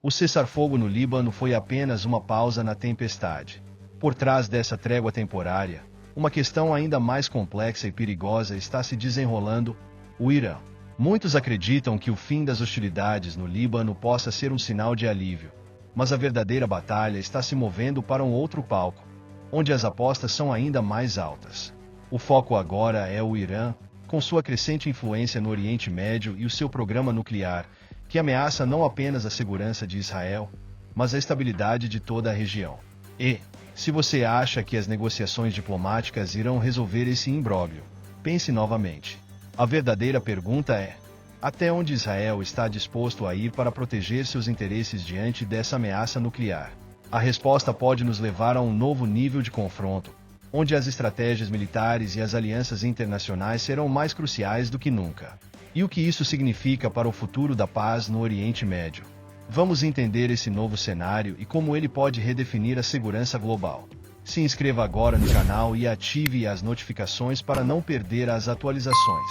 O cessar-fogo no Líbano foi apenas uma pausa na tempestade. Por trás dessa trégua temporária, uma questão ainda mais complexa e perigosa está se desenrolando: o Irã. Muitos acreditam que o fim das hostilidades no Líbano possa ser um sinal de alívio, mas a verdadeira batalha está se movendo para um outro palco, onde as apostas são ainda mais altas. O foco agora é o Irã, com sua crescente influência no Oriente Médio e o seu programa nuclear, que ameaça não apenas a segurança de Israel, mas a estabilidade de toda a região. E, se você acha que as negociações diplomáticas irão resolver esse imbróglio, pense novamente. A verdadeira pergunta é: até onde Israel está disposto a ir para proteger seus interesses diante dessa ameaça nuclear? A resposta pode nos levar a um novo nível de confronto, onde as estratégias militares e as alianças internacionais serão mais cruciais do que nunca. E o que isso significa para o futuro da paz no Oriente Médio? Vamos entender esse novo cenário e como ele pode redefinir a segurança global. Se inscreva agora no canal e ative as notificações para não perder as atualizações.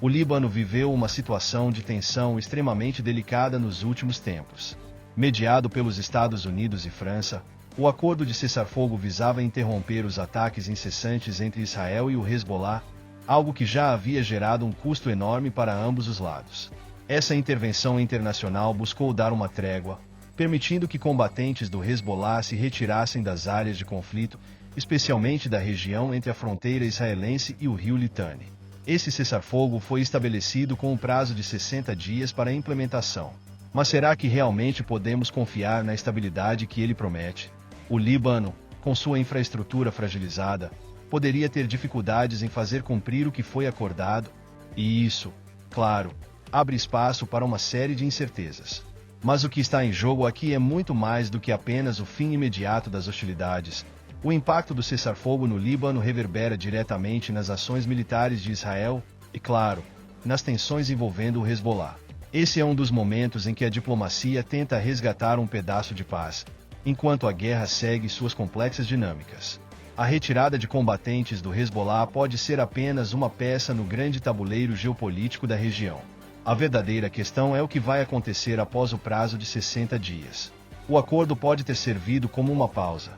O Líbano viveu uma situação de tensão extremamente delicada nos últimos tempos. Mediado pelos Estados Unidos e França, o acordo de cessar-fogo visava interromper os ataques incessantes entre Israel e o Hezbollah, algo que já havia gerado um custo enorme para ambos os lados. Essa intervenção internacional buscou dar uma trégua, permitindo que combatentes do Hezbollah se retirassem das áreas de conflito, especialmente da região entre a fronteira israelense e o rio Litani. Esse cessar-fogo foi estabelecido com um prazo de 60 dias para a implementação. Mas será que realmente podemos confiar na estabilidade que ele promete? O Líbano, com sua infraestrutura fragilizada, poderia ter dificuldades em fazer cumprir o que foi acordado, e isso, claro, abre espaço para uma série de incertezas. Mas o que está em jogo aqui é muito mais do que apenas o fim imediato das hostilidades. O impacto do cessar-fogo no Líbano reverbera diretamente nas ações militares de Israel e, claro, nas tensões envolvendo o Hezbollah. Esse é um dos momentos em que a diplomacia tenta resgatar um pedaço de paz, enquanto a guerra segue suas complexas dinâmicas. A retirada de combatentes do Hezbollah pode ser apenas uma peça no grande tabuleiro geopolítico da região. A verdadeira questão é o que vai acontecer após o prazo de 60 dias. O acordo pode ter servido como uma pausa,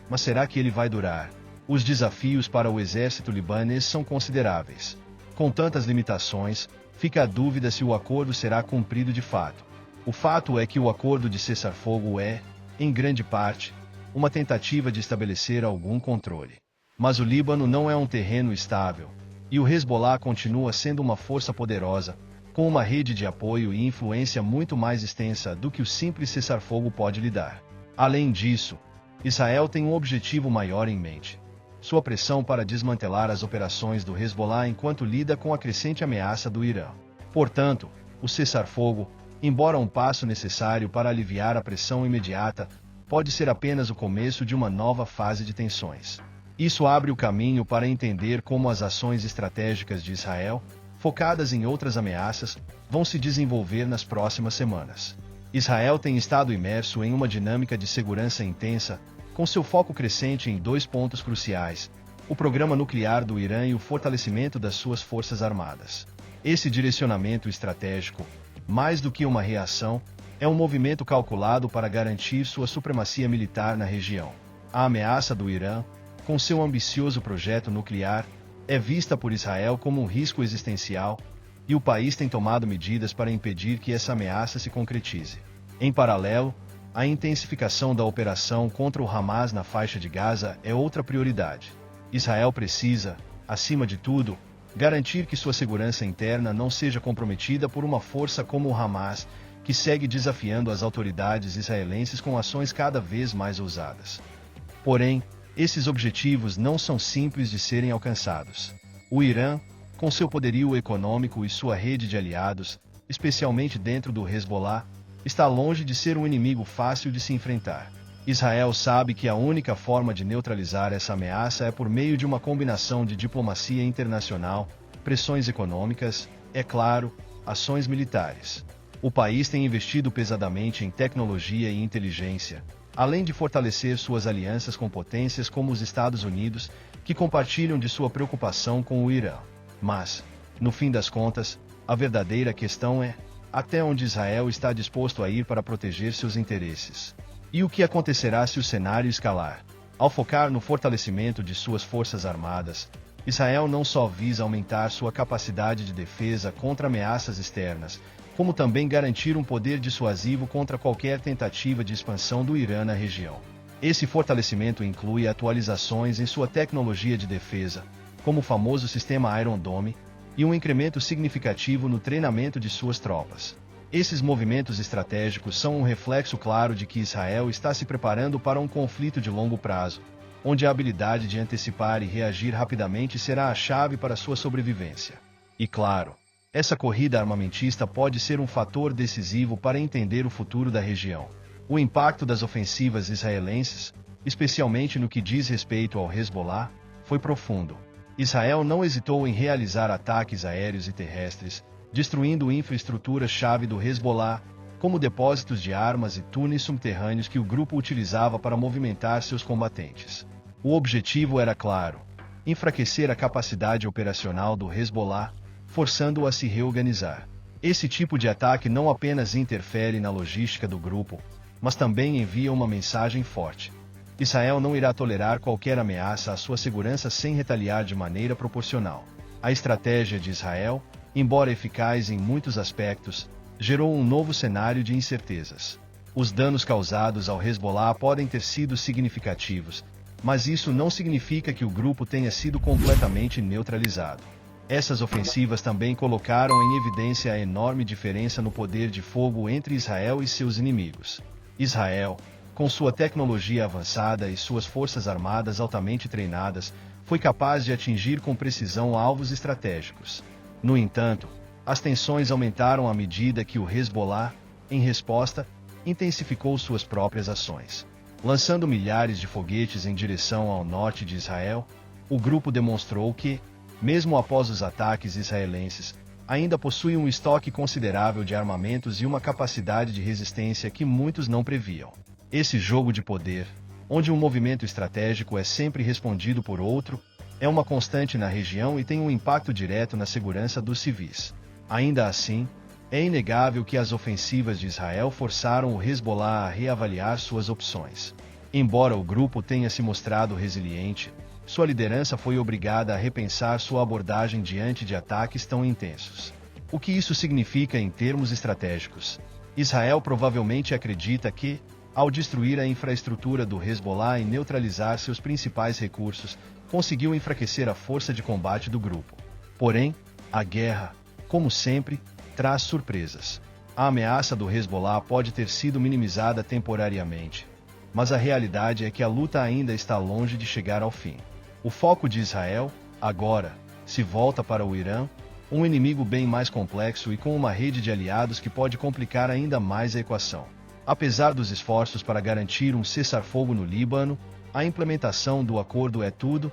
mas será que ele vai durar? Os desafios para o exército libanês são consideráveis. Com tantas limitações, fica a dúvida se o acordo será cumprido de fato. O fato é que o acordo de cessar-fogo é, em grande parte, uma tentativa de estabelecer algum controle. Mas o Líbano não é um terreno estável, e o Hezbollah continua sendo uma força poderosa, com uma rede de apoio e influência muito mais extensa do que o simples cessar-fogo pode lhe dar. Além disso, Israel tem um objetivo maior em mente: sua pressão para desmantelar as operações do Hezbollah enquanto lida com a crescente ameaça do Irã. Portanto, o cessar-fogo, embora um passo necessário para aliviar a pressão imediata, pode ser apenas o começo de uma nova fase de tensões. Isso abre o caminho para entender como as ações estratégicas de Israel, focadas em outras ameaças, vão se desenvolver nas próximas semanas. Israel tem estado imerso em uma dinâmica de segurança intensa, com seu foco crescente em dois pontos cruciais: o programa nuclear do Irã e o fortalecimento das suas forças armadas. Esse direcionamento estratégico, mais do que uma reação, é um movimento calculado para garantir sua supremacia militar na região. A ameaça do Irã, com seu ambicioso projeto nuclear, é vista por Israel como um risco existencial, e o país tem tomado medidas para impedir que essa ameaça se concretize. Em paralelo, a intensificação da operação contra o Hamas na faixa de Gaza é outra prioridade. Israel precisa, acima de tudo, garantir que sua segurança interna não seja comprometida por uma força como o Hamas, que segue desafiando as autoridades israelenses com ações cada vez mais ousadas. Porém, esses objetivos não são simples de serem alcançados. O Irã, com seu poderio econômico e sua rede de aliados, especialmente dentro do Hezbollah, está longe de ser um inimigo fácil de se enfrentar. Israel sabe que a única forma de neutralizar essa ameaça é por meio de uma combinação de diplomacia internacional, pressões econômicas, é claro, ações militares. O país tem investido pesadamente em tecnologia e inteligência, além de fortalecer suas alianças com potências como os Estados Unidos, que compartilham de sua preocupação com o Irã. Mas, no fim das contas, a verdadeira questão é: até onde Israel está disposto a ir para proteger seus interesses. E o que acontecerá se o cenário escalar? Ao focar no fortalecimento de suas forças armadas, Israel não só visa aumentar sua capacidade de defesa contra ameaças externas, como também garantir um poder dissuasivo contra qualquer tentativa de expansão do Irã na região. Esse fortalecimento inclui atualizações em sua tecnologia de defesa, como o famoso sistema Iron Dome, e um incremento significativo no treinamento de suas tropas. Esses movimentos estratégicos são um reflexo claro de que Israel está se preparando para um conflito de longo prazo, onde a habilidade de antecipar e reagir rapidamente será a chave para sua sobrevivência. E claro, essa corrida armamentista pode ser um fator decisivo para entender o futuro da região. O impacto das ofensivas israelenses, especialmente no que diz respeito ao Hezbollah, foi profundo. Israel não hesitou em realizar ataques aéreos e terrestres, destruindo infraestrutura-chave do Hezbollah, como depósitos de armas e túneis subterrâneos que o grupo utilizava para movimentar seus combatentes. O objetivo era claro: enfraquecer a capacidade operacional do Hezbollah, forçando-o a se reorganizar. Esse tipo de ataque não apenas interfere na logística do grupo, mas também envia uma mensagem forte. Israel não irá tolerar qualquer ameaça à sua segurança sem retaliar de maneira proporcional. A estratégia de Israel, embora eficaz em muitos aspectos, gerou um novo cenário de incertezas. Os danos causados ao Hezbollah podem ter sido significativos, mas isso não significa que o grupo tenha sido completamente neutralizado. Essas ofensivas também colocaram em evidência a enorme diferença no poder de fogo entre Israel e seus inimigos. Israel, com sua tecnologia avançada e suas forças armadas altamente treinadas, foi capaz de atingir com precisão alvos estratégicos. No entanto, as tensões aumentaram à medida que o Hezbollah, em resposta, intensificou suas próprias ações. Lançando milhares de foguetes em direção ao norte de Israel, o grupo demonstrou que, mesmo após os ataques israelenses, ainda possui um estoque considerável de armamentos e uma capacidade de resistência que muitos não previam. Esse jogo de poder, onde um movimento estratégico é sempre respondido por outro, é uma constante na região e tem um impacto direto na segurança dos civis. Ainda assim, é inegável que as ofensivas de Israel forçaram o Hezbollah a reavaliar suas opções. Embora o grupo tenha se mostrado resiliente, sua liderança foi obrigada a repensar sua abordagem diante de ataques tão intensos. O que isso significa em termos estratégicos? Israel provavelmente acredita que, ao destruir a infraestrutura do Hezbollah e neutralizar seus principais recursos, conseguiu enfraquecer a força de combate do grupo. Porém, a guerra, como sempre, traz surpresas. A ameaça do Hezbollah pode ter sido minimizada temporariamente, mas a realidade é que a luta ainda está longe de chegar ao fim. O foco de Israel, agora, se volta para o Irã, um inimigo bem mais complexo e com uma rede de aliados que pode complicar ainda mais a equação. Apesar dos esforços para garantir um cessar-fogo no Líbano, a implementação do acordo é tudo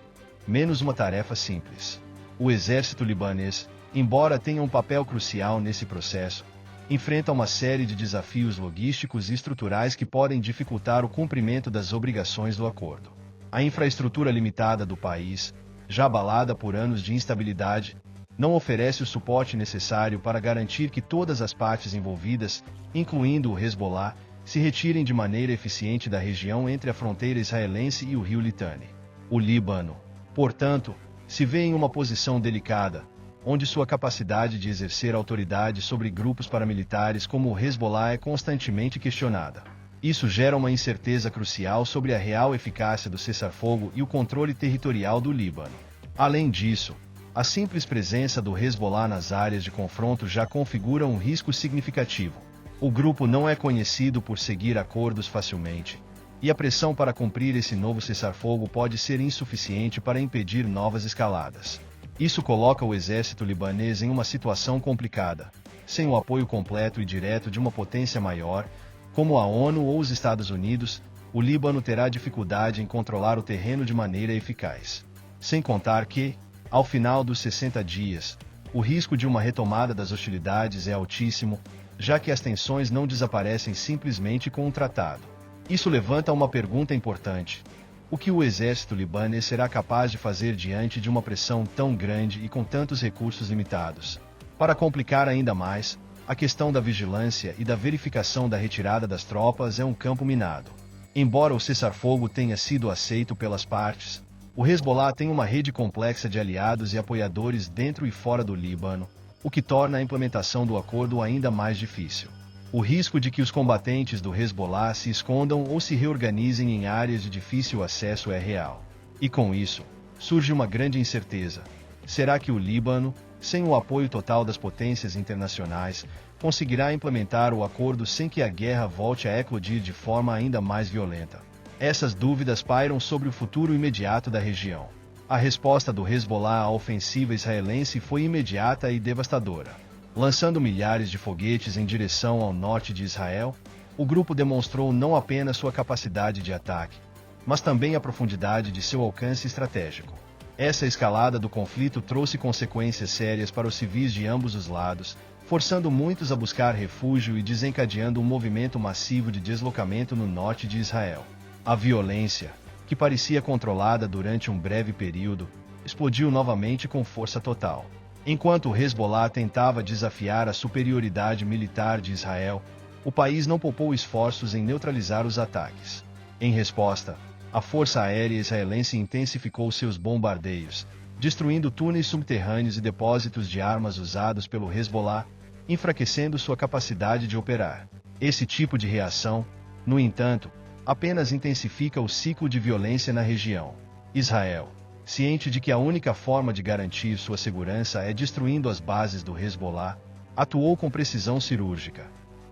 menos uma tarefa simples. O exército libanês, embora tenha um papel crucial nesse processo, enfrenta uma série de desafios logísticos e estruturais que podem dificultar o cumprimento das obrigações do acordo. A infraestrutura limitada do país, já abalada por anos de instabilidade, não oferece o suporte necessário para garantir que todas as partes envolvidas, incluindo o Hezbollah, se retirem de maneira eficiente da região entre a fronteira israelense e o rio Litani. O Líbano, portanto, se vê em uma posição delicada, onde sua capacidade de exercer autoridade sobre grupos paramilitares como o Hezbollah é constantemente questionada. Isso gera uma incerteza crucial sobre a real eficácia do cessar-fogo e o controle territorial do Líbano. Além disso, a simples presença do Hezbollah nas áreas de confronto já configura um risco significativo. O grupo não é conhecido por seguir acordos facilmente, e a pressão para cumprir esse novo cessar-fogo pode ser insuficiente para impedir novas escaladas. Isso coloca o exército libanês em uma situação complicada. Sem o apoio completo e direto de uma potência maior, como a ONU ou os Estados Unidos, o Líbano terá dificuldade em controlar o terreno de maneira eficaz. Sem contar que, ao final dos 60 dias, o risco de uma retomada das hostilidades é altíssimo, já que as tensões não desaparecem simplesmente com um tratado. Isso levanta uma pergunta importante: o que o exército libanês será capaz de fazer diante de uma pressão tão grande e com tantos recursos limitados? Para complicar ainda mais, A questão da vigilância e da verificação da retirada das tropas é um campo minado. Embora o cessar-fogo tenha sido aceito pelas partes, o Hezbollah tem uma rede complexa de aliados e apoiadores dentro e fora do Líbano, o que torna a implementação do acordo ainda mais difícil. O risco de que os combatentes do Hezbollah se escondam ou se reorganizem em áreas de difícil acesso é real. E com isso, surge uma grande incerteza. Será que o Líbano, sem o apoio total das potências internacionais, conseguirá implementar o acordo sem que a guerra volte a eclodir de forma ainda mais violenta? Essas dúvidas pairam sobre o futuro imediato da região. A resposta do Hezbollah à ofensiva israelense foi imediata e devastadora. Lançando milhares de foguetes em direção ao norte de Israel, o grupo demonstrou não apenas sua capacidade de ataque, mas também a profundidade de seu alcance estratégico. Essa escalada do conflito trouxe consequências sérias para os civis de ambos os lados, forçando muitos a buscar refúgio e desencadeando um movimento massivo de deslocamento no norte de Israel. A violência, que parecia controlada durante um breve período, explodiu novamente com força total. Enquanto o Hezbollah tentava desafiar a superioridade militar de Israel, o país não poupou esforços em neutralizar os ataques. Em resposta, a Força Aérea Israelense intensificou seus bombardeios, destruindo túneis subterrâneos e depósitos de armas usados pelo Hezbollah, enfraquecendo sua capacidade de operar. Esse tipo de reação, no entanto, apenas intensifica o ciclo de violência na região. Israel, ciente de que a única forma de garantir sua segurança é destruindo as bases do Hezbollah, atuou com precisão cirúrgica.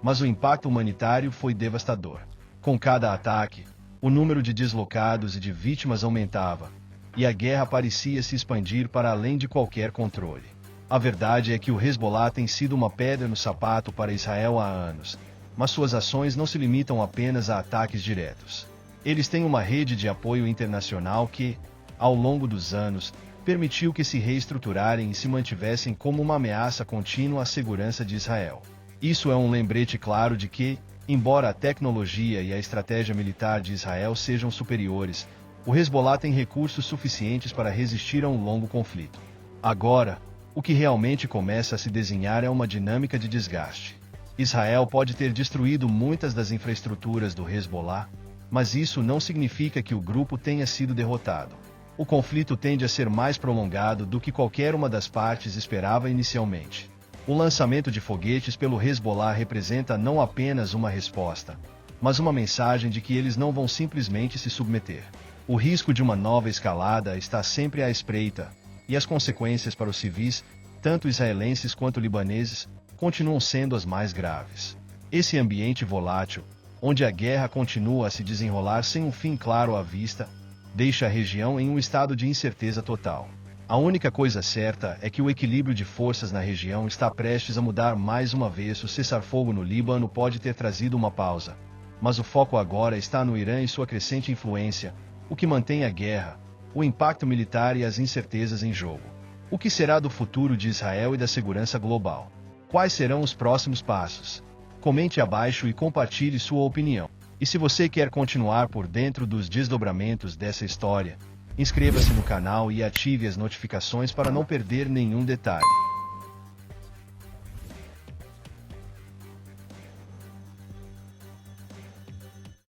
Mas o impacto humanitário foi devastador. Com cada ataque, o número de deslocados e de vítimas aumentava, e a guerra parecia se expandir para além de qualquer controle. A verdade é que o Hezbollah tem sido uma pedra no sapato para Israel há anos, mas suas ações não se limitam apenas a ataques diretos. Eles têm uma rede de apoio internacional que, ao longo dos anos, permitiu que se reestruturarem e se mantivessem como uma ameaça contínua à segurança de Israel. Isso é um lembrete claro de que, embora a tecnologia e a estratégia militar de Israel sejam superiores, o Hezbollah tem recursos suficientes para resistir a um longo conflito. Agora, o que realmente começa a se desenhar é uma dinâmica de desgaste. Israel pode ter destruído muitas das infraestruturas do Hezbollah, mas isso não significa que o grupo tenha sido derrotado. O conflito tende a ser mais prolongado do que qualquer uma das partes esperava inicialmente. O lançamento de foguetes pelo Hezbollah representa não apenas uma resposta, mas uma mensagem de que eles não vão simplesmente se submeter. O risco de uma nova escalada está sempre à espreita, e as consequências para os civis, tanto israelenses quanto libaneses, continuam sendo as mais graves. Esse ambiente volátil, onde a guerra continua a se desenrolar sem um fim claro à vista, deixa a região em um estado de incerteza total. A única coisa certa é que o equilíbrio de forças na região está prestes a mudar mais uma vez. O cessar-fogo no Líbano pode ter trazido uma pausa, mas o foco agora está no Irã e sua crescente influência, o que mantém a guerra, o impacto militar e as incertezas em jogo. O que será do futuro de Israel e da segurança global? Quais serão os próximos passos? Comente abaixo e compartilhe sua opinião. E se você quer continuar por dentro dos desdobramentos dessa história, inscreva-se no canal e ative as notificações para não perder nenhum detalhe.